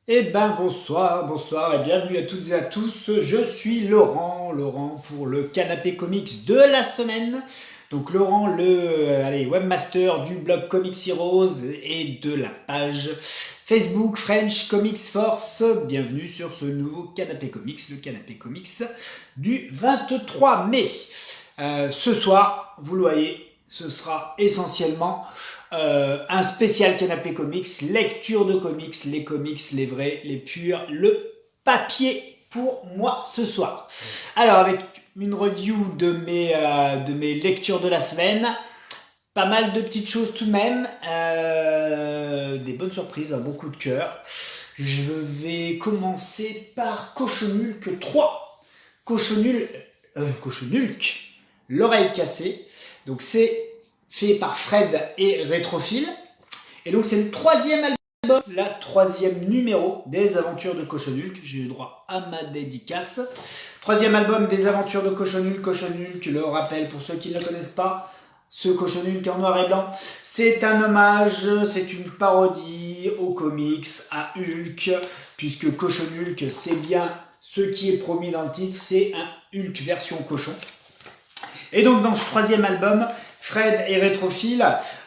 Eh ben bonsoir et bienvenue à toutes et à tous. Je suis Laurent pour le canapé comics de la semaine. Donc Laurent, le webmaster du blog Comics Heroes et de la page Facebook French Comics Force. Bienvenue sur ce nouveau canapé comics, le canapé comics du 23 mai. Ce soir, vous le voyez, ce sera essentiellement un spécial canapé comics, lecture de comics, les comics, les vrais, les purs, le papier pour moi ce soir. Alors avec une review de mes lectures de la semaine, pas mal de petites choses tout de même, des bonnes surprises, un bon coup de cœur. Je vais commencer par Cochonulk 3. Cochonulk, l'oreille cassée. Donc c'est fait par Fred et Rétrophile. Et donc c'est le troisième album, la troisième numéro des aventures de Cochonulk. J'ai eu droit à ma dédicace. Troisième album des aventures de Cochonulk. Cochonulk, le rappel pour ceux qui ne le connaissent pas, ce Cochonulk en noir et blanc, c'est un hommage, c'est une parodie aux comics, à Hulk, puisque Cochonulk, c'est bien ce qui est promis dans le titre, c'est un Hulk version cochon. Et donc dans ce troisième album, Fred et Rétrophile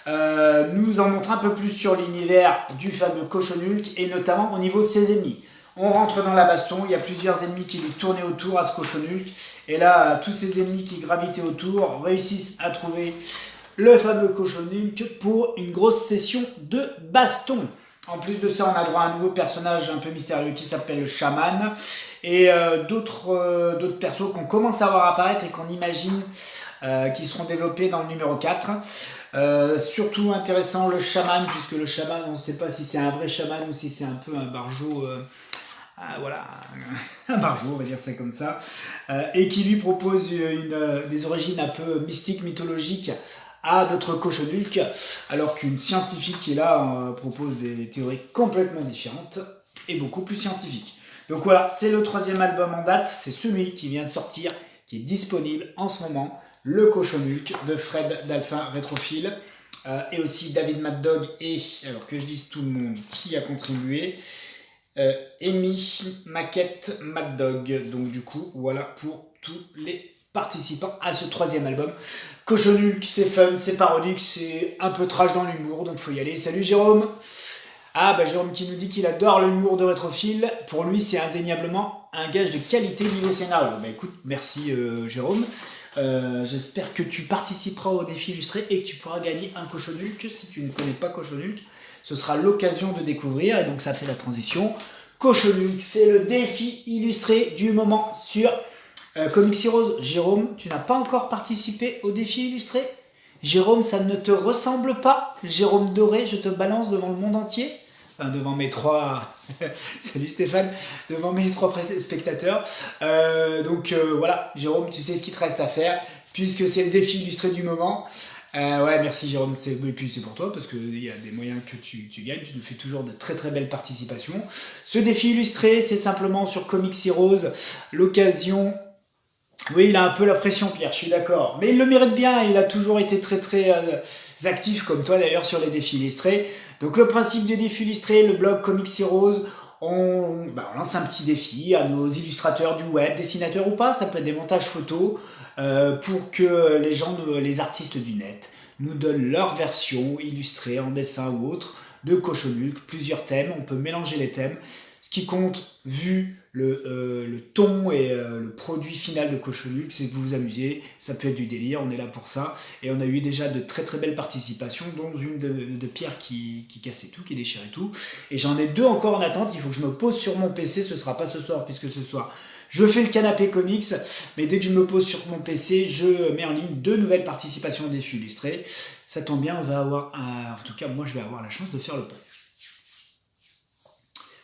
nous en montrent un peu plus sur l'univers du fameux Cochonulk et notamment au niveau de ses ennemis. On rentre dans la baston, il y a plusieurs ennemis qui lui tournaient autour à ce Cochonulk. Et là, tous ces ennemis qui gravitaient autour réussissent à trouver le fameux Cochonulk pour une grosse session de baston. En plus de ça, on a droit à un nouveau personnage un peu mystérieux qui s'appelle le Chaman. Et d'autres persos qu'on commence à voir apparaître et qu'on imagine qui seront développés dans le numéro 4. Surtout intéressant le Chaman, puisque le Chaman, on ne sait pas si c'est un vrai Chaman ou si c'est un peu un barjot... voilà, un barjot, on va dire ça comme ça, et qui lui propose des origines un peu mystiques, mythologiques à notre Cochonulk, alors qu'une scientifique qui est là propose des théories complètement différentes et beaucoup plus scientifiques. Donc voilà, c'est le troisième album en date, c'est celui qui vient de sortir, qui est disponible en ce moment, le Cochonulk de Fred d'Alpha Rétrophile, et aussi David Mad Dog et, alors que je dise tout le monde, qui a contribué, Amy, Maquette, Mad Dog. Donc du coup, voilà pour tous les participants à ce troisième album. Cochonulk, c'est fun, c'est parodique, c'est un peu trash dans l'humour, donc faut y aller. Salut Jérôme. Ah bah Jérôme qui nous dit qu'il adore l'humour de Rétrophile. Pour lui, c'est indéniablement un gage de qualité niveau scénario. Bah écoute, merci Jérôme. J'espère que tu participeras au défi illustré et que tu pourras gagner un Cochonulk si tu ne connais pas Cochonulk. Ce sera l'occasion de découvrir, et donc ça fait la transition. Cochonulk, c'est le défi illustré du moment sur Comics Heroes. Jérôme, tu n'as pas encore participé au défi illustré? Jérôme, ça ne te ressemble pas? Jérôme Doré, je te balance devant le monde entier, enfin devant mes trois... Salut Stéphane, devant mes trois spectateurs. Voilà, Jérôme, tu sais ce qu'il te reste à faire, puisque c'est le défi illustré du moment. Ouais, merci Jérôme, et puis c'est pour toi parce qu'il y a des moyens que tu gagnes, tu nous fais toujours de très très belles participations. Ce défi illustré, c'est simplement sur Comics Heroes, l'occasion... Oui, il a un peu la pression Pierre, je suis d'accord, mais il le mérite bien, il a toujours été très très actif comme toi d'ailleurs sur les défis illustrés. Donc le principe du défi illustré, le blog Comics Heroes, on lance un petit défi à nos illustrateurs du web, dessinateurs ou pas, ça peut être des montages photos, pour que les gens, les artistes du net, nous donnent leur version illustrée en dessin ou autre de Cochonulk, plusieurs thèmes, on peut mélanger les thèmes. Ce qui compte, vu le ton et le produit final de Cochonulk, c'est que vous vous amusez, ça peut être du délire, on est là pour ça. Et on a eu déjà de très très belles participations, dont une de Pierre qui cassait tout, qui déchirait tout. Et j'en ai deux encore en attente, il faut que je me pose sur mon PC, ce sera pas ce soir, puisque ce soir je fais le canapé comics, mais dès que je me pose sur mon PC, je mets en ligne deux nouvelles participations au défi illustré. Ça tombe bien, on va avoir, en tout cas moi je vais avoir la chance de faire le pont.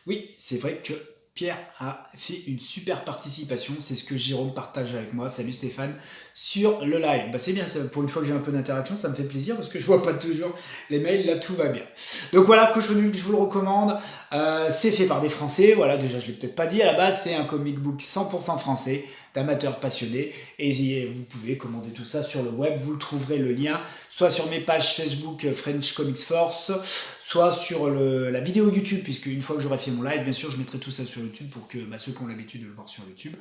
Oui, c'est vrai que Pierre a fait une super participation, c'est ce que Jérôme partage avec moi, salut Stéphane, sur le live. Bah c'est bien, pour une fois que j'ai un peu d'interaction, ça me fait plaisir parce que je vois pas toujours les mails, là tout va bien. Donc voilà, Cochonulk, je vous le recommande, c'est fait par des Français, voilà, déjà je l'ai peut-être pas dit, à la base c'est un comic book 100% français, d'amateurs passionnés, et vous pouvez commander tout ça sur le web, vous le trouverez le lien soit sur mes pages Facebook French Comics Force, soit sur la vidéo YouTube, puisque une fois que j'aurai fait mon live, bien sûr, je mettrai tout ça sur YouTube pour que ceux qui ont l'habitude de le voir sur YouTube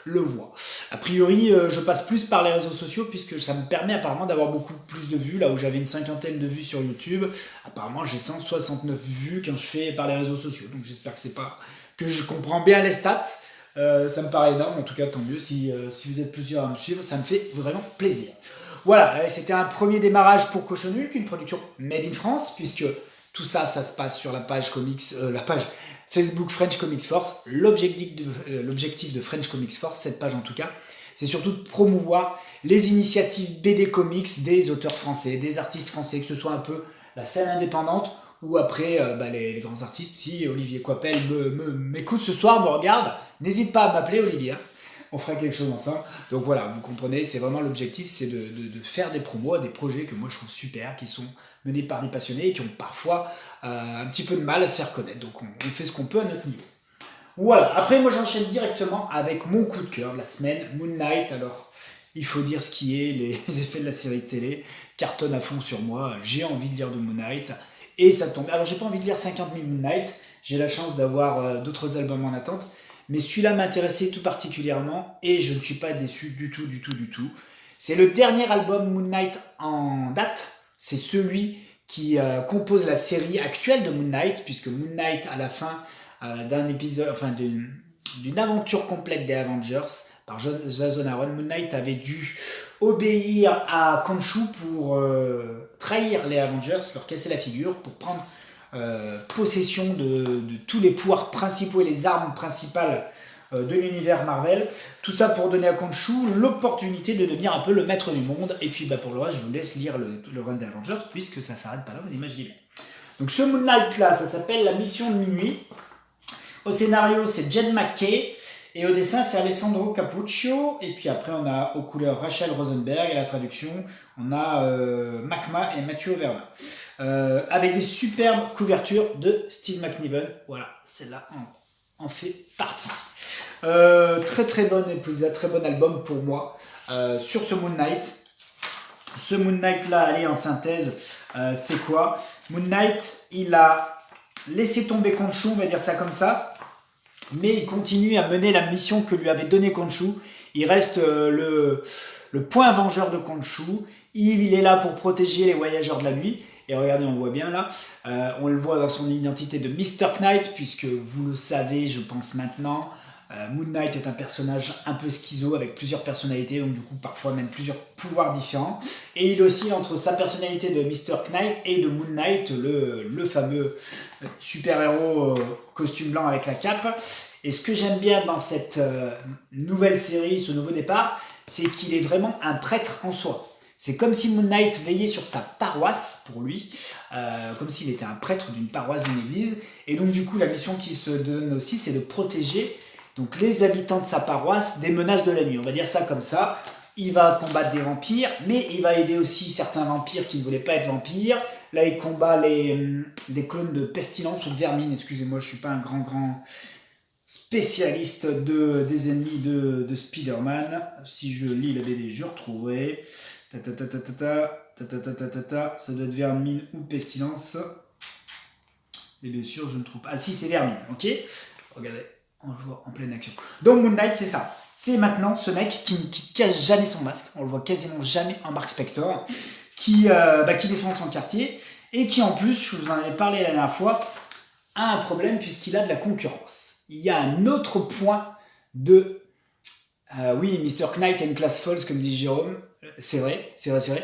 le voient. A priori, je passe plus par les réseaux sociaux, puisque ça me permet apparemment d'avoir beaucoup plus de vues, là où j'avais une 50aine de vues sur YouTube. Apparemment, j'ai 169 vues quand je fais par les réseaux sociaux, donc j'espère que c'est pas que je comprends bien les stats. Ça me paraît énorme, en tout cas tant mieux si vous êtes plusieurs à me suivre, ça me fait vraiment plaisir. Voilà, c'était un premier démarrage pour Cochonhulk, une production made in France, puisque tout ça, ça se passe sur la page la page Facebook French Comics Force. L'objectif de French Comics Force, cette page en tout cas, c'est surtout de promouvoir les initiatives BD Comics des auteurs français, des artistes français, que ce soit un peu la scène indépendante ou après les grands artistes. Si Olivier Coipel m'écoute ce soir, me regarde, n'hésite pas à m'appeler Olivier. On fera quelque chose ensemble. Donc voilà, vous comprenez, c'est vraiment l'objectif, c'est de faire des promos à des projets que moi je trouve super, qui sont menés par des passionnés et qui ont parfois un petit peu de mal à se faire connaître. Donc on fait ce qu'on peut à notre niveau. Voilà, après moi j'enchaîne directement avec mon coup de cœur de la semaine, Moon Knight. Alors, il faut dire ce qui est, les effets de la série de télé cartonnent à fond sur moi. J'ai envie de lire de Moon Knight et ça tombe. Alors j'ai pas envie de lire 50 000 Moon Knight, j'ai la chance d'avoir d'autres albums en attente. Mais celui-là m'intéressait tout particulièrement et je ne suis pas déçu du tout. C'est le dernier album Moon Knight en date. C'est celui qui compose la série actuelle de Moon Knight, puisque Moon Knight, à la fin d'un épisode, enfin d'une aventure complète des Avengers par Jason Aaron, Moon Knight avait dû obéir à Khonshu pour trahir les Avengers, leur casser la figure, pour prendre possession de tous les pouvoirs principaux et les armes principales de l'univers Marvel. Tout ça pour donner à Khonshu l'opportunité de devenir un peu le maître du monde. Et puis pour le reste, je vous laisse lire le run des Avengers, puisque ça s'arrête pas là, vous imaginez bien. Donc ce Moon Knight là, ça s'appelle La Mission de Minuit. Au scénario, c'est Jed MacKay. Et au dessin, c'est Alessandro Cappuccio. Et puis après, on a aux couleurs Rachel Rosenberg. Et la traduction, on a Macma et Mathieu Verna. Avec des superbes couvertures de Steve McNiven. Voilà, celle-là en fait partie. Très bon épisode, très bon album pour moi sur ce Moon Knight. Ce Moon Knight là, allez, en synthèse, c'est quoi? Moon Knight, il a laissé tomber Khonshu, on va dire ça comme ça, mais il continue à mener la mission que lui avait donnée Khonshu. Il reste le point vengeur de Khonshu. Il est là pour protéger les voyageurs de la nuit. Et regardez, on le voit bien là, on le voit dans son identité de Mr. Knight, puisque vous le savez, je pense maintenant, Moon Knight est un personnage un peu schizo, avec plusieurs personnalités, donc du coup parfois même plusieurs pouvoirs différents. Et il oscille entre sa personnalité de Mr. Knight et de Moon Knight, le fameux super-héros costume blanc avec la cape. Et ce que j'aime bien dans cette nouvelle série, ce nouveau départ, c'est qu'il est vraiment un prêtre en soi. C'est comme si Moon Knight veillait sur sa paroisse, pour lui, comme s'il était un prêtre d'une paroisse, d'une église. Et donc du coup, la mission qu'il se donne aussi, c'est de protéger donc, les habitants de sa paroisse des menaces de la nuit. On va dire ça comme ça. Il va combattre des vampires, mais il va aider aussi certains vampires qui ne voulaient pas être vampires. Là, il combat des clones de pestilence ou de vermine. Excusez-moi, je ne suis pas un grand spécialiste des ennemis de Spider-Man. Si je lis la BD, je retrouverai... Ça doit être vermine ou pestilence. Et bien sûr, je ne trouve pas. Ah si, c'est vermine, ok. Regardez, on le voit en pleine action. Donc Moon Knight, c'est ça. C'est maintenant ce mec qui cache jamais son masque. On le voit quasiment jamais en Mark Spector. Qui défend son quartier. Et qui en plus, je vous en avais parlé la dernière fois, a un problème puisqu'il a de la concurrence. Il y a un autre point de... oui, Mr. Knight a une classe false, comme dit Jérôme. C'est vrai.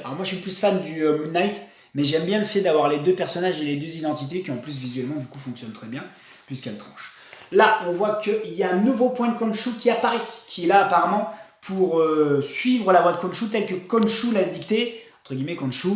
Alors moi, je suis plus fan du Moon Knight, mais j'aime bien le fait d'avoir les deux personnages et les deux identités qui, en plus, visuellement, du coup, fonctionnent très bien, puisqu'elles tranchent. Là, on voit qu'il y a un nouveau point de Khonshu qui apparaît, qui est là, apparemment, pour suivre la voie de Khonshu, telle que Khonshu l'a dicté. Entre guillemets, Khonshu,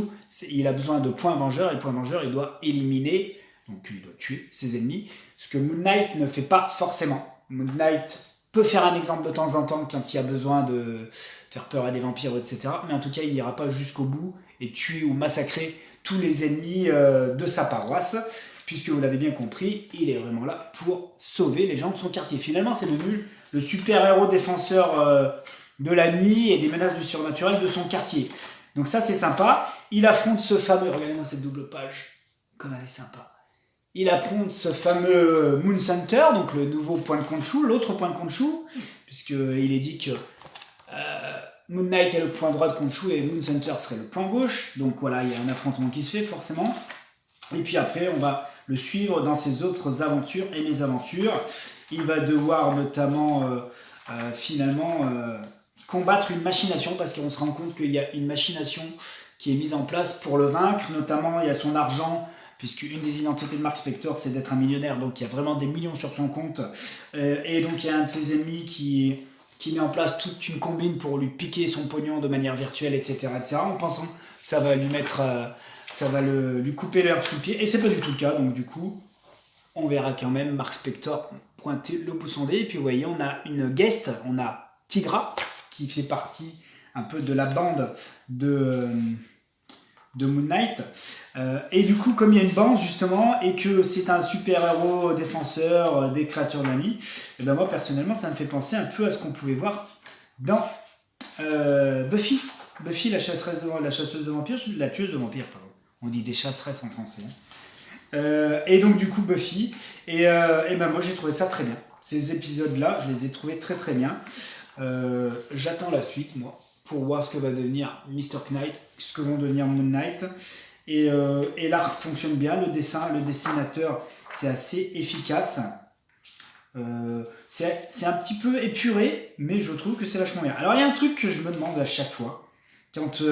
il a besoin de points vengeurs, et le point vengeur, il doit éliminer, donc il doit tuer ses ennemis, ce que Moon Knight ne fait pas forcément. Moon Knight peut faire un exemple de temps en temps quand il y a besoin de faire peur à des vampires, etc. Mais en tout cas, il n'ira pas jusqu'au bout et tuer ou massacrer tous les ennemis de sa paroisse, puisque vous l'avez bien compris, il est vraiment là pour sauver les gens de son quartier. Finalement, c'est devenu le super-héros défenseur de la nuit et des menaces du surnaturel de son quartier. Donc ça, c'est sympa. Il affronte ce fameux... Regardez-moi cette double page, comme elle est sympa. Il affronte ce fameux Moon Center, donc le nouveau point de Khonshu, l'autre point de Khonshu, puisqu'il est dit que Moon Knight est le point droit de Khonshu et Moon Center serait le point gauche. Donc voilà, il y a un affrontement qui se fait forcément. Et puis après, on va le suivre dans ses autres aventures et mésaventures. Il va devoir notamment, finalement, combattre une machination, parce qu'on se rend compte qu'il y a une machination qui est mise en place pour le vaincre. Notamment, il y a son argent, puisque une des identités de Mark Spector, c'est d'être un millionnaire. Donc, il y a vraiment des millions sur son compte. Et donc, il y a un de ses ennemis qui met en place toute une combine pour lui piquer son pognon de manière virtuelle, etc. en pensant que ça va lui mettre... ça va lui couper l'herbe sous le pied, et c'est pas du tout le cas. Donc du coup, on verra quand même Mark Spector pointer le bout de son dé. Et puis vous voyez, on a une guest, on a Tigra, qui fait partie un peu de la bande de Moon Knight. Et du coup, comme il y a une bande justement, et que c'est un super-héros défenseur des créatures de la nuit, et ben moi personnellement, ça me fait penser un peu à ce qu'on pouvait voir dans Buffy. Buffy, la chasseuse de vampires, la tueuse de vampires, pardon. On dit des chasseresses en français. Et donc du coup Buffy. Et ben moi j'ai trouvé ça très bien. Ces épisodes-là, je les ai trouvés très très bien. J'attends la suite, moi, pour voir ce que va devenir Mr. Knight, ce que vont devenir Moon Knight. Et l'art fonctionne bien, le dessinateur, c'est assez efficace. C'est un petit peu épuré, mais je trouve que c'est vachement bien. Alors il y a un truc que je me demande à chaque fois, quand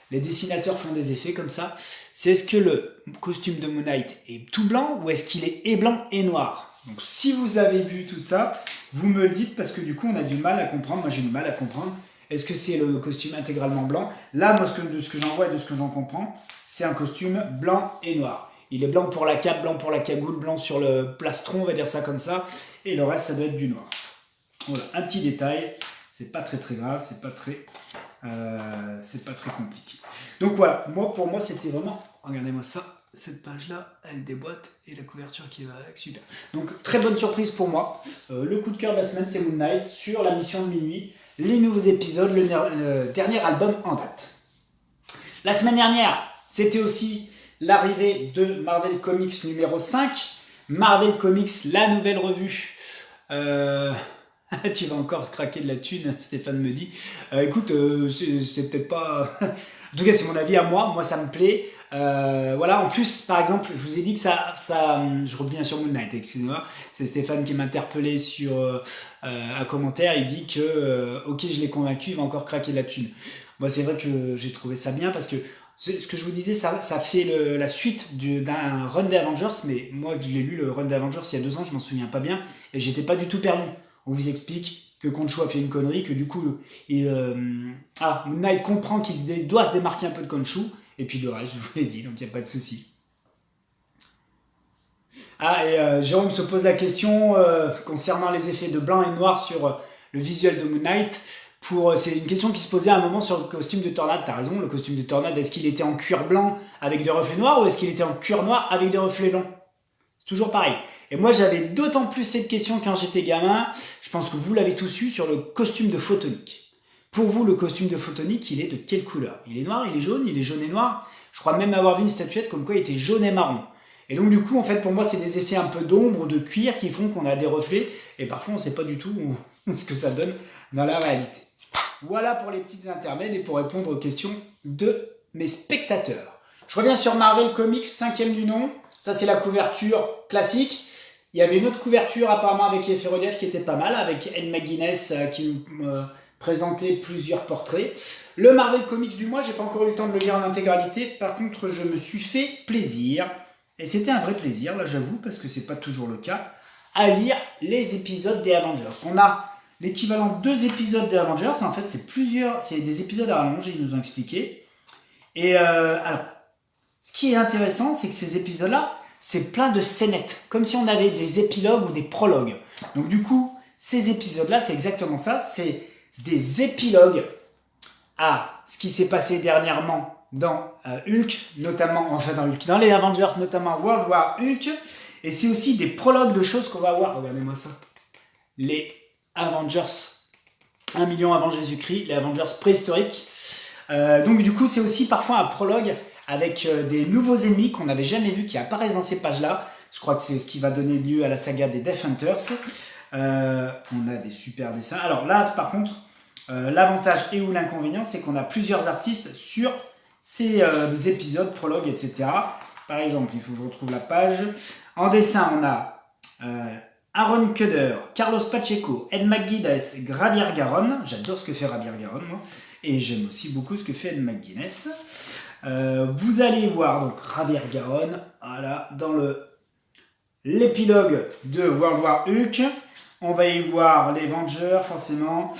les dessinateurs font des effets comme ça, c'est est-ce que le costume de Moon Knight est tout blanc ou est-ce qu'il est et blanc et noir? Donc si vous avez vu tout ça, vous me le dites, parce que du coup on a du mal à comprendre, moi j'ai du mal à comprendre. Est-ce que c'est le costume intégralement blanc? Là, moi, de ce que j'en vois et de ce que j'en comprends, c'est un costume blanc et noir. Il est blanc pour la cape, blanc pour la cagoule, blanc sur le plastron, on va dire ça comme ça, et le reste ça doit être du noir. Voilà, un petit détail, c'est pas très grave, c'est pas très compliqué. Donc voilà, pour moi c'était vraiment, regardez-moi ça, cette page-là, elle déboîte et la couverture qui va avec, super. Donc très bonne surprise pour moi. Le coup de cœur de la semaine, c'est Moon Knight sur la mission de minuit, les nouveaux épisodes, le dernier album en date. La semaine dernière, c'était aussi l'arrivée de Marvel Comics numéro 5. Marvel Comics, la nouvelle revue. Tu vas encore craquer de la thune, Stéphane me dit. Écoute, c'est peut-être pas... En tout cas, c'est mon avis à moi. Moi, ça me plaît. Voilà. En plus, par exemple, je vous ai dit que ça je reviens sur Moon Knight, excusez-moi. C'est Stéphane qui m'a interpellé sur un commentaire. Il dit que, ok, je l'ai convaincu, il va encore craquer de la thune. Moi, c'est vrai que j'ai trouvé ça bien parce que ce que je vous disais, ça fait la suite d'un run d'Avengers. Mais moi, je l'ai lu, le run d'Avengers, il y a 2 ans, je m'en souviens pas bien. Et j'étais pas du tout perdu. On vous explique que Khonshu a fait une connerie, que du coup, Moon Knight comprend qu'il doit se démarquer un peu de Khonshu, et puis le reste, je vous l'ai dit, donc il n'y a pas de souci. Jérôme se pose la question concernant les effets de blanc et noir sur le visuel de Moon Knight. C'est une question qui se posait à un moment sur le costume de Tornade. T'as raison, le costume de Tornade, est-ce qu'il était en cuir blanc avec des reflets noirs, ou est-ce qu'il était en cuir noir avec des reflets blancs? C'est toujours pareil. Et moi, j'avais d'autant plus cette question quand j'étais gamin. Je pense que vous l'avez tous eu sur le costume de Photonique. Pour vous, le costume de Photonique, il est de quelle couleur? Il est noir, il est jaune et noir. Je crois même avoir vu une statuette comme quoi il était jaune et marron. Et donc, du coup, en fait, pour moi, c'est des effets un peu d'ombre, de cuir qui font qu'on a des reflets. Et parfois, on ne sait pas du tout ce que ça donne dans la réalité. Voilà pour les petites intermèdes et pour répondre aux questions de mes spectateurs. Je reviens sur Marvel Comics, 5e du nom. Ça, c'est la couverture classique. Il y avait une autre couverture apparemment avec effet relief qui était pas mal, avec Ed McGuinness qui nous présentait plusieurs portraits. Le Marvel Comics du mois, j'ai pas encore eu le temps de le lire en intégralité. Par contre, je me suis fait plaisir. Et c'était un vrai plaisir, là j'avoue, parce que c'est pas toujours le cas, à lire les épisodes des Avengers. On a l'équivalent de 2 épisodes des Avengers. En fait, c'est des épisodes à rallonge, ils nous ont expliqué. Et alors, ce qui est intéressant, c'est que ces épisodes-là, c'est plein de scénettes, comme si on avait des épilogues ou des prologues. Donc du coup, ces épisodes-là, c'est exactement ça, c'est des épilogues à ce qui s'est passé dernièrement dans Hulk, notamment, enfin dans les Avengers, notamment World War Hulk, et c'est aussi des prologues de choses qu'on va voir. Regardez-moi ça. Les Avengers 1 million avant Jésus-Christ, les Avengers préhistoriques. Donc du coup, c'est aussi parfois un prologue avec des nouveaux ennemis qu'on n'avait jamais vus qui apparaissent dans ces pages-là. Je crois que c'est ce qui va donner lieu à la saga des Death Hunters. On a des super dessins. Alors là, par contre, l'avantage et ou l'inconvénient, c'est qu'on a plusieurs artistes sur ces épisodes, prologues, etc. Par exemple, il faut que je retrouve la page. En dessin, on a Aaron Kuder, Carlos Pacheco, Ed McGuinness, Javier Garron. J'adore ce que fait Javier Garron, moi. Et j'aime aussi beaucoup ce que fait Ed McGuinness. Vous allez voir donc Javier Garron, voilà, dans l'épilogue de World War Hulk. On va y voir les Vengeurs, forcément.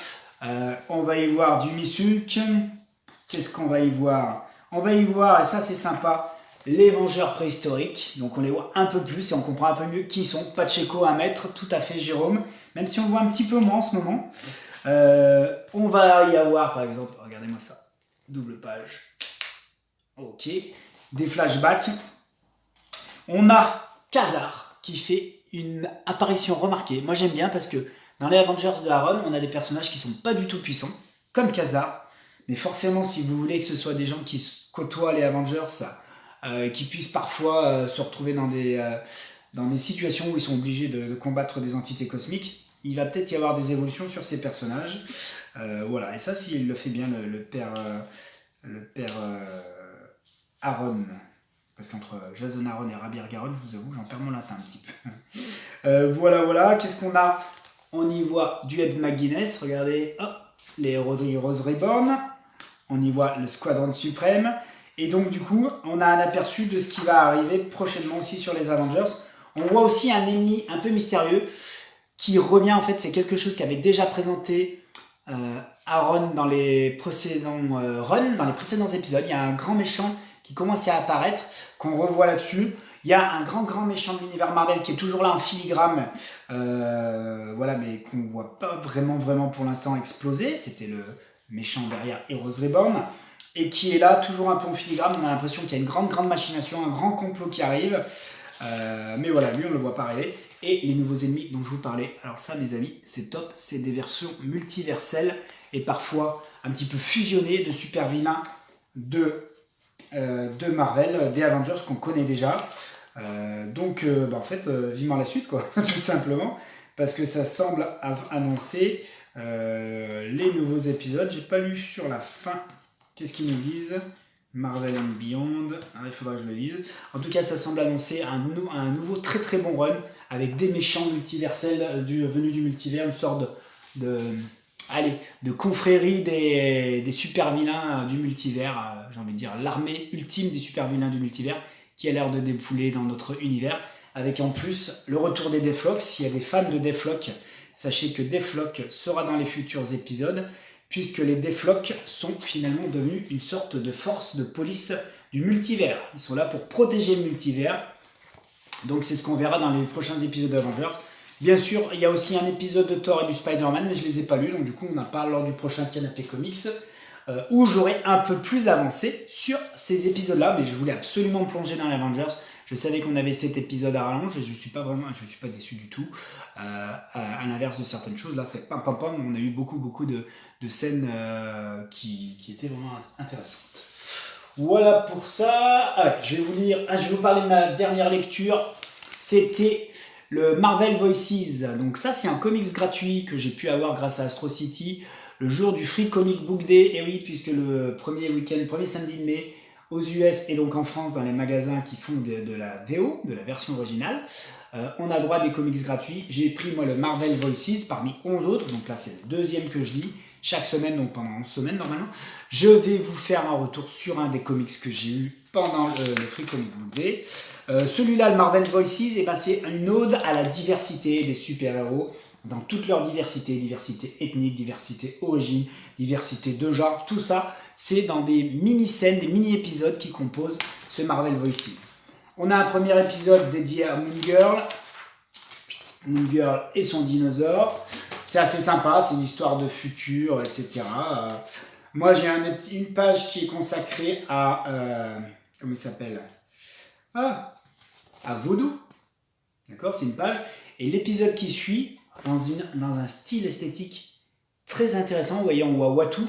On va y voir du Miss Hulk. Qu'est-ce qu'on va y voir? On va y voir, et ça c'est sympa, les Vengeurs préhistoriques. Donc on les voit un peu plus et on comprend un peu mieux qui ils sont. Pacheco à mettre, tout à fait Jérôme. Même si on le voit un petit peu moins en ce moment. On va y avoir par exemple, regardez-moi ça, double page. Ok, des flashbacks. On a Khazar qui fait une apparition remarquée. Moi j'aime bien parce que dans les Avengers de Aaron, on a des personnages qui sont pas du tout puissants, comme Khazar. Mais forcément, si vous voulez que ce soit des gens qui côtoient les Avengers, qui puissent parfois se retrouver dans des situations où ils sont obligés de combattre des entités cosmiques, il va peut-être y avoir des évolutions sur ces personnages. Voilà, et ça, s'il le fait bien, le père Aaron, parce qu'entre Jason Aaron et Javier Garron, je vous avoue, j'en perds mon latin un petit peu. Voilà, qu'est-ce qu'on a? On y voit du Ed McGuinness, regardez, hop, les Rose Reborn, on y voit le Squadron Suprême, et donc du coup, on a un aperçu de ce qui va arriver prochainement aussi sur les Avengers. On voit aussi un ennemi un peu mystérieux qui revient, en fait, c'est quelque chose qu'avait déjà présenté Aaron dans les précédents dans les précédents épisodes. Il y a un grand méchant qui commence à apparaître, qu'on revoit là-dessus. Il y a un grand méchant de l'univers Marvel qui est toujours là en filigrane, voilà, mais qu'on ne voit pas vraiment pour l'instant exploser. C'était le méchant derrière Heroes Reborn, et qui est là, toujours un peu en filigrane. On a l'impression qu'il y a une grande machination, un grand complot qui arrive. Mais voilà, lui, on ne le voit pas arriver. Et les nouveaux ennemis dont je vous parlais, alors ça, mes amis, c'est top. C'est des versions multiverselles et parfois un petit peu fusionnées de super vilains de Marvel, des Avengers qu'on connaît déjà. Donc, en fait, vivement la suite, quoi, tout simplement, parce que ça semble annoncer les nouveaux épisodes. J'ai pas lu sur la fin. Qu'est-ce qu'ils nous disent? Marvel and Beyond, il faudra que je le lise. En tout cas, ça semble annoncer un nouveau très bon run avec des méchants multiversels venus du multivers, une sorte de confrérie des super vilains du multivers, j'ai envie de dire l'armée ultime des super vilains du multivers qui a l'air de défouler dans notre univers, avec en plus le retour des Deathlock. S'il y a des fans de Deathlock, sachez que Deathlock sera dans les futurs épisodes, puisque les Deathlock sont finalement devenus une sorte de force de police du multivers. Ils sont là pour protéger le multivers. Donc c'est ce qu'on verra dans les prochains épisodes d'Avengers. Bien sûr, il y a aussi un épisode de Thor et du Spider-Man, mais je ne les ai pas lus, donc du coup on en parle lors du prochain Canapé Comics, où j'aurai un peu plus avancé sur ces épisodes-là, mais je voulais absolument me plonger dans les Avengers. Je savais qu'on avait cet épisode à rallonge et je ne suis pas déçu du tout. À l'inverse de certaines choses, là c'est pam, on a eu beaucoup de scènes qui étaient vraiment intéressantes. Voilà pour ça. Je vais vous parler de ma dernière lecture. C'était le Marvel Voices. Donc ça, c'est un comics gratuit que j'ai pu avoir grâce à Astro City le jour du Free Comic Book Day. Et oui, puisque le premier samedi de mai aux US et donc en France dans les magasins qui font de la VO, de la version originale, on a droit à des comics gratuits. J'ai pris moi le Marvel Voices parmi 11 autres. Donc là, c'est le deuxième que je lis. Chaque semaine, donc pendant 11 semaines normalement, je vais vous faire un retour sur un des comics que j'ai eu pendant le Free Comic Book Day. Celui-là, le Marvel Voices, c'est une ode à la diversité des super-héros dans toute leur diversité, diversité ethnique, diversité origine, diversité de genre, tout ça, c'est dans des mini-scènes, des mini-épisodes qui composent ce Marvel Voices. On a un premier épisode dédié à Moon Girl et son dinosaure. C'est assez sympa, c'est une histoire de futur, etc. Moi, j'ai une page qui est consacrée à... comment il s'appelle? À Vaudou. D'accord, c'est une page. Et l'épisode qui suit, dans un style esthétique très intéressant, vous voyez, on voit Watu.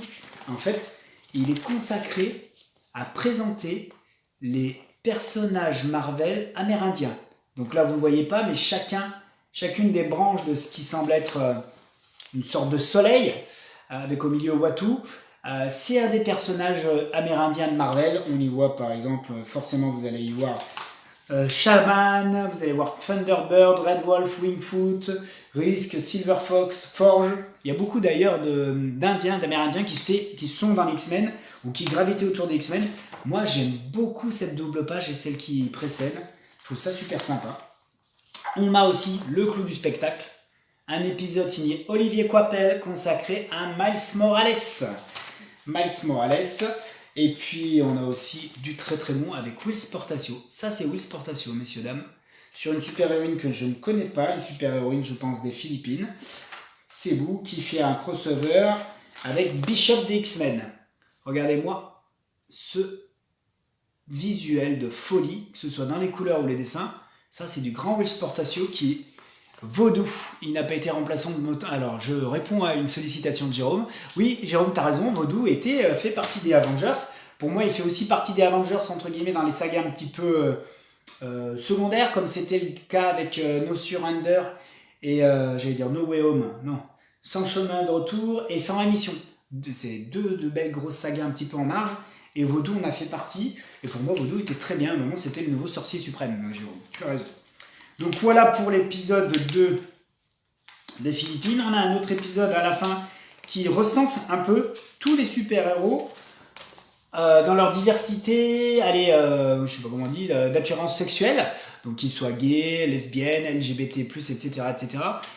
En fait, il est consacré à présenter les personnages Marvel amérindiens. Donc là, vous ne le voyez pas, mais chacune des branches de ce qui semble être une sorte de soleil, avec au milieu Watu, c'est un des personnages amérindiens de Marvel. On y voit par exemple, forcément vous allez y voir Shaman, vous allez voir Thunderbird, Red Wolf, Wingfoot, Risk, Silver Fox, Forge. Il y a beaucoup d'ailleurs d'Indiens, d'Amérindiens qui sont dans les X-Men ou qui gravitaient autour des X-Men. Moi j'aime beaucoup cette double page et celle qui précède. Je trouve ça super sympa. On a aussi le clou du spectacle. Un épisode signé Olivier Coipel consacré à Miles Morales. Miles Morales. Et puis on a aussi du très très bon avec Will Portacio. Ça c'est Will Portacio, messieurs dames. Sur une super-héroïne que je ne connais pas, une super-héroïne je pense des Philippines. C'est vous qui fait un crossover avec Bishop des X-Men. Regardez-moi ce visuel de folie, que ce soit dans les couleurs ou les dessins. Ça c'est du grand Will Portacio qui est Vaudou. Il n'a pas été remplaçant de Motin. Alors je réponds à une sollicitation de Jérôme. Oui Jérôme, t'as raison, Vaudou fait partie des Avengers. Pour moi il fait aussi partie des Avengers entre guillemets dans les sagas un petit peu secondaires, comme c'était le cas avec No Surrender et j'allais dire No Way Home, non, Sans chemin de retour et Sans rémission. C'est deux belles grosses sagas un petit peu en marge. Et Vaudou en a fait partie. Et pour moi, Vaudou était très bien. À un moment, c'était le nouveau sorcier suprême, Jérôme. Tu as raison. Donc voilà pour l'épisode 2 des Philippines. On a un autre épisode à la fin qui recense un peu tous les super-héros dans leur diversité, je sais pas comment on dit, d'attirance sexuelle. Donc qu'ils soient gays, lesbiennes, LGBT+, etc., etc.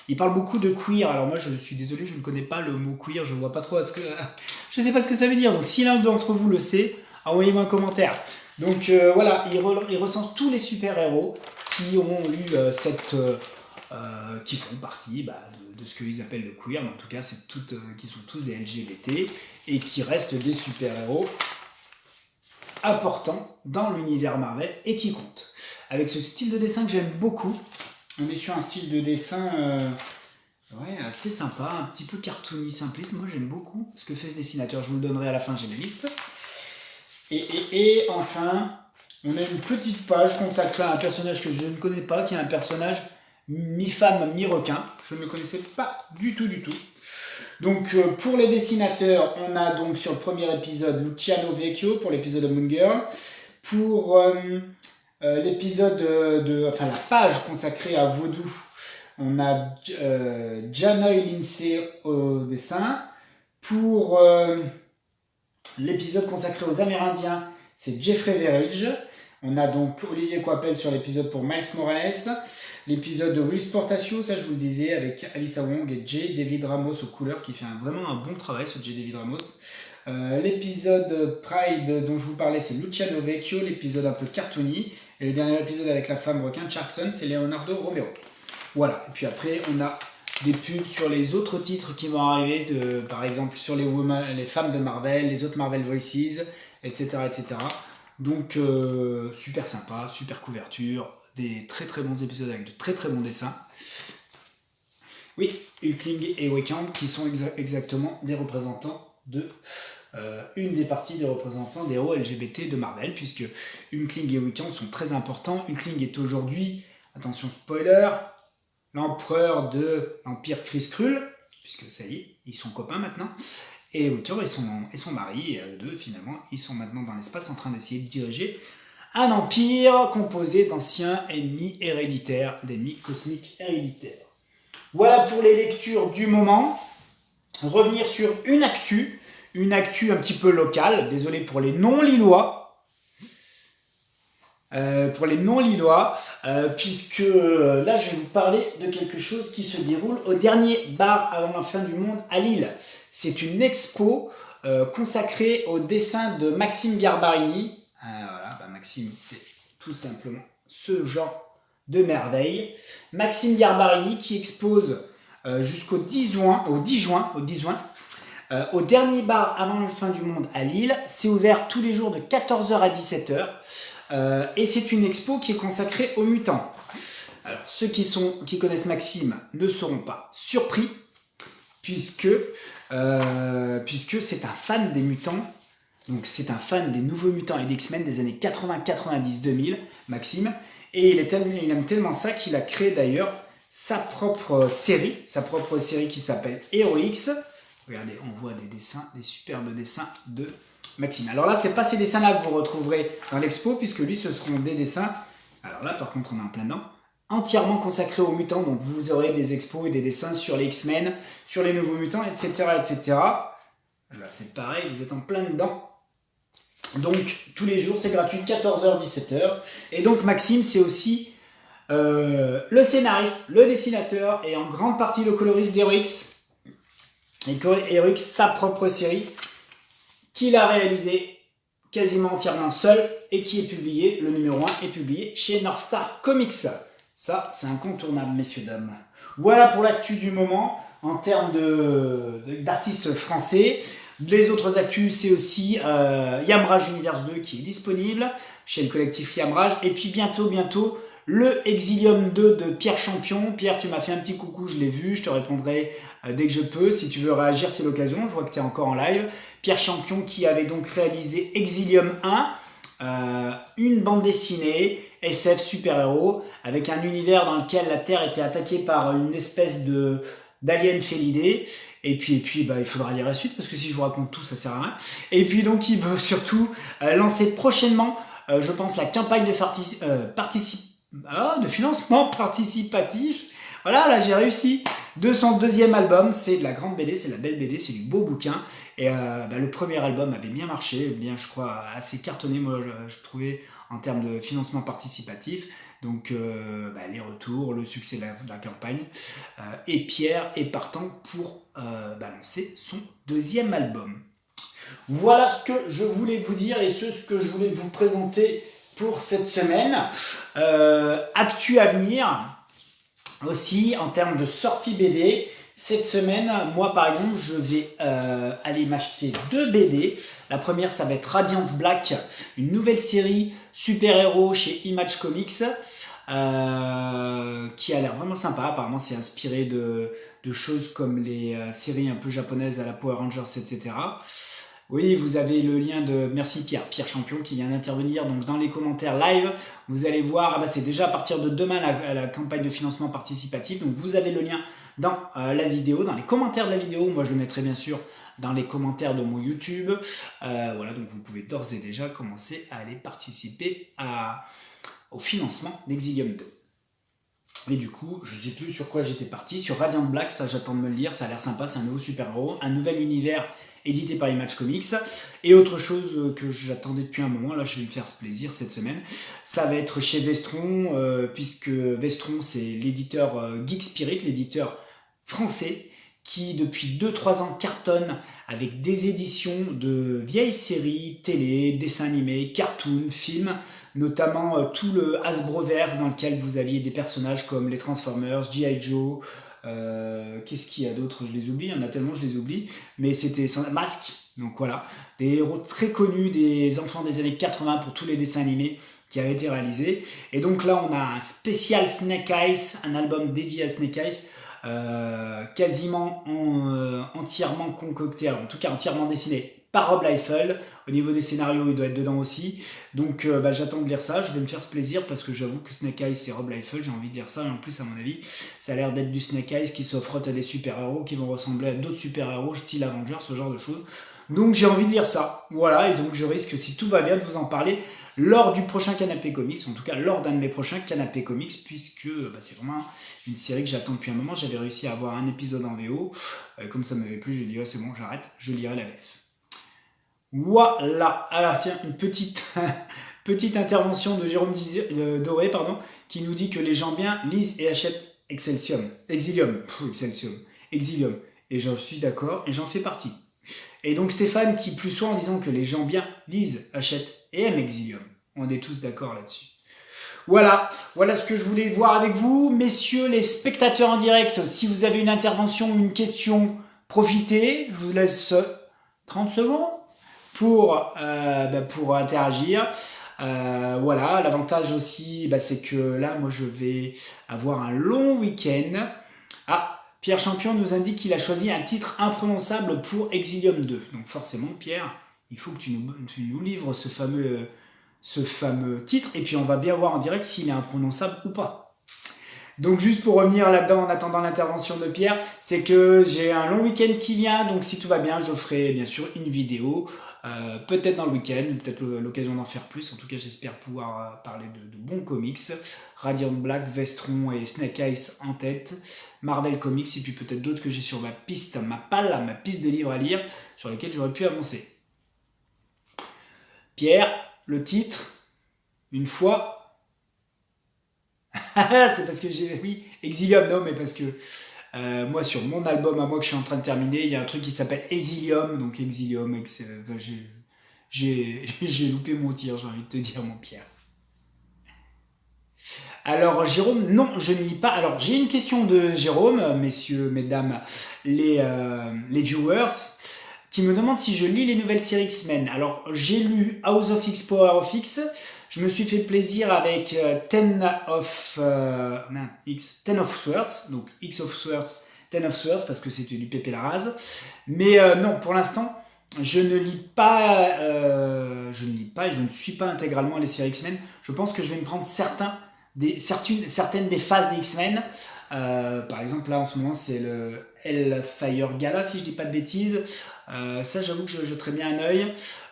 Il parle beaucoup de queer. Alors moi, je suis désolé, je ne connais pas le mot queer. Je vois pas trop je sais pas ce que ça veut dire. Donc si l'un d'entre vous le sait, envoyez-moi un commentaire. Donc voilà, il recense tous les super-héros qui ont eu qui font partie de ce qu'ils appellent le queer, mais en tout cas, c'est qui sont tous des LGBT et qui restent des super-héros importants dans l'univers Marvel et qui comptent. Avec ce style de dessin que j'aime beaucoup, on est sur un style de dessin assez sympa, un petit peu cartoony, simpliste. Moi, j'aime beaucoup ce que fait ce dessinateur. Je vous le donnerai à la fin, j'ai la liste. Et enfin, on a une petite page consacrée à un personnage que je ne connais pas, qui est un personnage mi-femme, mi-requin. Je ne le connaissais pas du tout. Donc pour les dessinateurs, on a donc sur le premier épisode Luciano Vecchio pour l'épisode de Moon Girl. Pour l'épisode la page consacrée à Vaudou, on a Janoy Lindsay au dessin. Pour l'épisode consacré aux Amérindiens, c'est Jeffrey Verridge. On a donc Olivier Coipel sur l'épisode pour Miles Morales. L'épisode de Will Portacio, ça je vous le disais, avec Alyssa Wong et J. David Ramos aux couleurs, qui fait vraiment un bon travail, ce J. David Ramos. L'épisode Pride dont je vous parlais, c'est Luciano Vecchio, l'épisode un peu cartoony. Et le dernier épisode avec la femme requin, Charkson, c'est Leonardo Romero. Voilà, et puis après on a des pubs sur les autres titres qui vont arriver, par exemple sur les femmes de Marvel, les autres Marvel Voices, etc. Donc super sympa, super couverture, des très très bons épisodes avec de très très bons dessins. Oui, Hulkling et Wiccan qui sont exactement des représentants une des parties des représentants des héros LGBT de Marvel, puisque Hulkling et Wiccan sont très importants. Hulkling est aujourd'hui, attention spoiler, l'empereur de l'Empire Chris Krull, puisque ça y est, ils sont copains maintenant. Et Wiccan et son mari, finalement, ils sont maintenant dans l'espace en train d'essayer de diriger un empire composé d'anciens ennemis héréditaires, d'ennemis cosmiques héréditaires. Voilà pour les lectures du moment. Revenir sur une actu un petit peu locale, désolé pour les non-lillois. Puisque là je vais vous parler de quelque chose qui se déroule au dernier bar avant la fin du monde à Lille. C'est une expo consacrée au dessin de Maxime Garbarini. Maxime, c'est tout simplement ce genre de merveille. Maxime Garbarini qui expose jusqu'au 10 juin, au dernier bar avant la fin du monde à Lille. C'est ouvert tous les jours de 14h à 17h. Et c'est une expo qui est consacrée aux mutants. Alors, ceux qui connaissent Maxime ne seront pas surpris, puisque c'est un fan des mutants Donc c'est un fan des Nouveaux Mutants et d'X-Men des années 80, 90, 2000, Maxime. Et il aime tellement ça qu'il a créé d'ailleurs sa propre série qui s'appelle Heroix. Regardez, on voit des dessins, des superbes dessins de Maxime. Alors là, c'est pas ces dessins-là que vous retrouverez dans l'expo, puisque lui, ce seront des dessins. Alors là, par contre, on est en plein dedans. Entièrement consacrés aux mutants, donc vous aurez des expos et des dessins sur les X-Men, sur les Nouveaux Mutants, etc., etc. Là, c'est pareil, vous êtes en plein dedans. Donc, tous les jours, c'est gratuit, 14h, 17h. Et donc, Maxime, c'est aussi le scénariste, le dessinateur et en grande partie le coloriste d'Heroix. Et Heroix, sa propre série, qu'il a réalisée quasiment entièrement seul et qui est publiée, le numéro 1 est publié chez North Star Comics. Ça, c'est incontournable, messieurs, dames. Voilà pour l'actu du moment en termes d'artistes français. Les autres actus, c'est aussi Yamraj Universe 2 qui est disponible chez le collectif Yamraj. Et puis bientôt, le Exilium 2 de Pierre Champion. Pierre, tu m'as fait un petit coucou, je l'ai vu, je te répondrai dès que je peux. Si tu veux réagir, c'est l'occasion, je vois que tu es encore en live. Pierre Champion qui avait donc réalisé Exilium 1, une bande dessinée, SF super-héros, avec un univers dans lequel la Terre était attaquée par une espèce d'alien félidé. Et puis il faudra lire la suite, parce que si je vous raconte tout, ça sert à rien. Et puis donc, il veut surtout lancer prochainement, je pense, la campagne de financement participatif. Voilà, là, j'ai réussi. De son deuxième album, c'est de la grande BD, c'est de la belle BD, c'est du beau bouquin. Et le premier album avait bien marché, bien, je crois, assez cartonné, moi, je trouvais, en termes de financement participatif. Donc, les retours, le succès de la campagne. Et Pierre est partant pour lancer son deuxième album. Voilà ce que je voulais vous dire et ce que je voulais vous présenter pour cette semaine. Actu à venir aussi en termes de sortie BD. Cette semaine, moi par exemple, je vais aller m'acheter 2 BD. La première, ça va être Radiant Black, une nouvelle série super-héros chez Image Comics, qui a l'air vraiment sympa. Apparemment, c'est inspiré de choses comme les séries un peu japonaises à la Power Rangers, etc. Oui, vous avez le lien de merci Pierre Champion qui vient d'intervenir donc dans les commentaires live. Vous allez voir, c'est déjà à partir de demain la campagne de financement participatif. Donc vous avez le lien dans la vidéo, dans les commentaires de la vidéo. Moi je le mettrai bien sûr dans les commentaires de mon YouTube. Voilà, donc vous pouvez d'ores et déjà commencer à aller participer au financement d'Exilium 2. Et du coup, je ne sais plus sur quoi j'étais parti, sur Radiant Black, ça j'attends de me le lire, ça a l'air sympa, c'est un nouveau super-héros, un nouvel univers édité par Image Comics. Et autre chose que j'attendais depuis un moment, là je vais me faire ce plaisir cette semaine, ça va être chez Vestron, puisque Vestron c'est l'éditeur Geek Spirit, l'éditeur français, qui depuis 2-3 ans cartonne avec des éditions de vieilles séries, télé, dessins animés, cartoons, films, notamment tout le Hasbroverse dans lequel vous aviez des personnages comme les Transformers, G.I. Joe, qu'est-ce qu'il y a d'autre, je les oublie, il y en a tellement je les oublie, mais c'était Masque, donc voilà, des héros très connus des enfants des années 80 pour tous les dessins animés qui avaient été réalisés. Et donc là on a un spécial Snake Eyes, un album dédié à Snake Eyes, quasiment entièrement concocté, en tout cas entièrement dessiné par Rob Liefeld. Au niveau des scénarios, il doit être dedans aussi. Donc j'attends de lire ça, je vais me faire ce plaisir parce que j'avoue que Snake Eyes c'est Rob Liefeld, j'ai envie de lire ça. Et en plus, à mon avis, ça a l'air d'être du Snake Eyes qui se frotte à des super-héros qui vont ressembler à d'autres super-héros, style Avengers, ce genre de choses. Donc j'ai envie de lire ça. Voilà, et donc je risque, si tout va bien, de vous en parler lors du prochain Canapé Comics, en tout cas lors d'un de mes prochains Canapé Comics, puisque c'est vraiment une série que j'attends depuis un moment. J'avais réussi à avoir un épisode en VO, comme ça m'avait plu, j'ai dit c'est bon, j'arrête, je lirai la VF. Voilà, alors tiens, une petite intervention de Jérôme Doré, qui nous dit que les gens bien lisent et achètent Exilium. Et j'en suis d'accord, et j'en fais partie. Et donc Stéphane qui plus souvent en disant que les gens bien lisent, achètent et aiment Exilium. On est tous d'accord là-dessus. Voilà ce que je voulais voir avec vous. Messieurs les spectateurs en direct, si vous avez une intervention ou une question, profitez. Je vous laisse 30 secondes pour interagir. Voilà, l'avantage aussi, c'est que là, moi, je vais avoir un long week-end. Ah, Pierre Champion nous indique qu'il a choisi un titre imprononçable pour Exilium 2. Donc forcément, Pierre, il faut que tu nous livres ce fameux titre, et puis on va bien voir en direct s'il est imprononçable ou pas. Donc juste pour revenir là-dedans en attendant l'intervention de Pierre, c'est que j'ai un long week-end qui vient, donc si tout va bien, je ferai bien sûr une vidéo, peut-être dans le week-end, peut-être l'occasion d'en faire plus. En tout cas, j'espère pouvoir parler de bons comics. Radiant Black, Vestron et Snake Eyes en tête, Marvel Comics, et puis peut-être d'autres que j'ai sur ma piste, ma piste de livres à lire, sur lesquels j'aurais pu avancer. Pierre, le titre, une fois... c'est parce que j'ai... Oui, Exilium, non, mais parce que moi, sur mon album à moi que je suis en train de terminer, il y a un truc qui s'appelle Exilium, donc Exilium, j'ai loupé mon tir, j'ai envie de te dire, mon Pierre. Alors, Jérôme, non, je ne lis pas. Alors, j'ai une question de Jérôme, messieurs, mesdames, les viewers, qui me demande si je lis les nouvelles séries X-Men. Alors, j'ai lu House of X, Power of X. Je me suis fait plaisir avec Ten of Swords, donc X of Swords, Ten of Swords, parce que c'était du Pépé Larraz. Mais non, pour l'instant, je ne lis pas et je ne suis pas intégralement les séries X-Men. Je pense que je vais me prendre certaines des phases des X-Men. Par exemple, là en ce moment, c'est le Hellfire Gala, si je dis pas de bêtises. Ça, j'avoue que je jetterai bien un œil.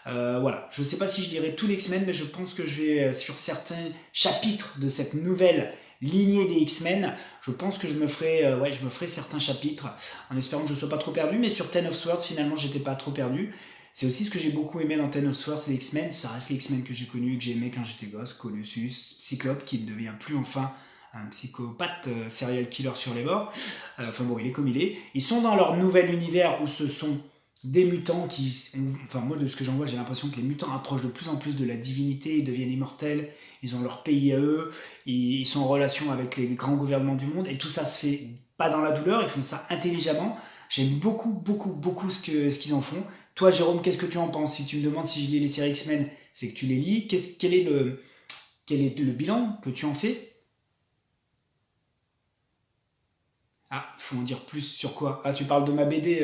Voilà, je ne sais pas si je dirai tous les X-Men, mais je pense que je vais, sur certains chapitres de cette nouvelle lignée des X-Men, je pense que je me ferai certains chapitres, en espérant que je ne sois pas trop perdu, mais sur Ten of Swords, finalement, j'étais pas trop perdu. C'est aussi ce que j'ai beaucoup aimé dans Ten of Swords, les X-Men, ça reste les X-Men que j'ai connus et que j'ai aimé quand j'étais gosse, Colossus, Cyclope, qui ne devient plus enfin un psychopathe serial killer sur les bords. Enfin bon, il est comme il est. Ils sont dans leur nouvel univers où ce sont des mutants qui... Enfin moi, de ce que j'en vois, j'ai l'impression que les mutants approchent de plus en plus de la divinité, ils deviennent immortels, ils ont leur pays à eux, ils sont en relation avec les grands gouvernements du monde, et tout ça se fait pas dans la douleur, ils font ça intelligemment. J'aime beaucoup, beaucoup, beaucoup ce qu'ils en font. Toi, Jérôme, qu'est-ce que tu en penses? Si tu me demandes si je lis les séries X-Men, c'est que tu les lis. Quel est le bilan que tu en fais? Ah, il faut en dire plus sur quoi? Ah, tu parles de ma BD,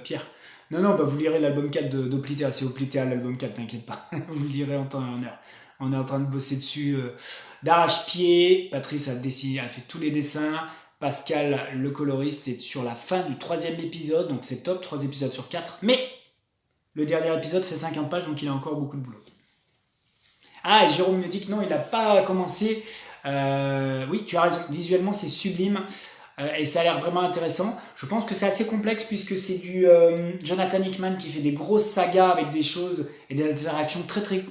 Pierre. Non, non, bah vous lirez l'album 4 d'Oplitea, c'est Oplitea l'album 4, t'inquiète pas. Vous le lirez en temps et en heure. On est en train de bosser dessus d'arrache-pied. Patrice a fait tous les dessins. Pascal, le coloriste, est sur la fin du 3e épisode, donc c'est top, 3 épisodes sur 4. Mais le dernier épisode fait 50 pages, donc il a encore beaucoup de boulot. Ah, et Jérôme me dit que non, il n'a pas commencé. Oui, tu as raison, visuellement c'est sublime. Et ça a l'air vraiment intéressant. Je pense que c'est assez complexe puisque c'est du Jonathan Hickman qui fait des grosses sagas avec des choses et des interactions très très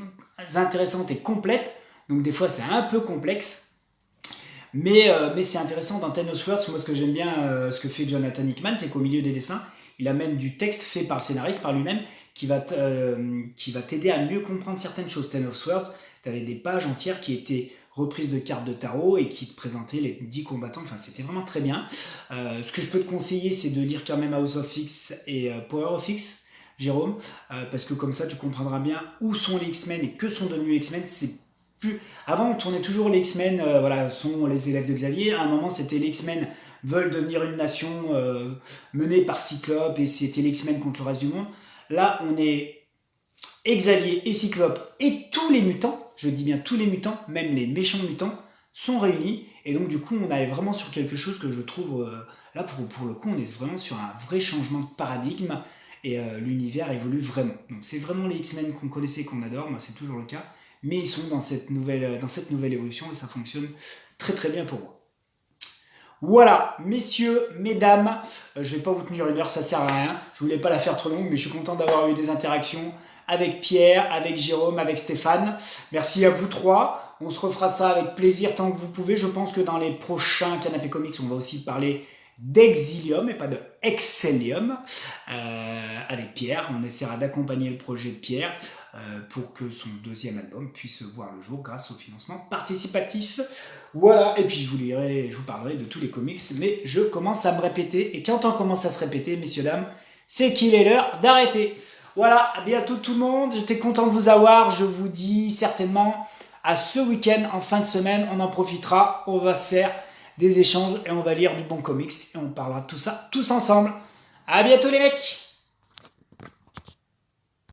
intéressantes et complètes. Donc des fois c'est un peu complexe. Mais c'est intéressant dans Ten of Swords. Moi ce que j'aime bien, ce que fait Jonathan Hickman, c'est qu'au milieu des dessins, il a même du texte fait par le scénariste, par lui-même, qui va t'aider à mieux comprendre certaines choses. Ten of Swords, tu avais des pages entières qui étaient reprise de cartes de tarot et qui te présentait les 10 combattants. Enfin, c'était vraiment très bien. Ce que je peux te conseiller, c'est de lire quand même House of X et Power of X, Jérôme, parce que comme ça, tu comprendras bien où sont les X-Men et que sont devenus X-Men. C'est plus... Avant, on tournait toujours les X-Men, voilà, sont les élèves de Xavier. À un moment, c'était les X-Men veulent devenir une nation menée par Cyclope et c'était les X-Men contre le reste du monde. Là, on est Xavier et Cyclope et tous les mutants, je dis bien tous les mutants, même les méchants mutants, sont réunis. Et donc du coup, on est vraiment sur quelque chose que je trouve, là pour le coup, on est vraiment sur un vrai changement de paradigme. Et l'univers évolue vraiment. Donc c'est vraiment les X-Men qu'on connaissait, qu'on adore, moi c'est toujours le cas. Mais ils sont dans cette nouvelle évolution et ça fonctionne très très bien pour moi. Voilà, messieurs, mesdames, je vais pas vous tenir une heure, ça sert à rien. Je voulais pas la faire trop longue, mais je suis content d'avoir eu des interactions avec Pierre, avec Jérôme, avec Stéphane. Merci à vous trois. On se refera ça avec plaisir tant que vous pouvez. Je pense que dans les prochains Canapé Comics, on va aussi parler d'Exilium et pas de Excellium avec Pierre. On essaiera d'accompagner le projet de Pierre pour que son 2e album puisse voir le jour grâce au financement participatif. Voilà, et puis je vous parlerai de tous les comics, mais je commence à me répéter, et quand on commence à se répéter, messieurs, dames, c'est qu'il est l'heure d'arrêter. Voilà, à bientôt tout le monde, j'étais content de vous avoir, je vous dis certainement à ce week-end, en fin de semaine, on en profitera, on va se faire des échanges et on va lire du bon comics et on parlera de tout ça tous ensemble. À bientôt les mecs!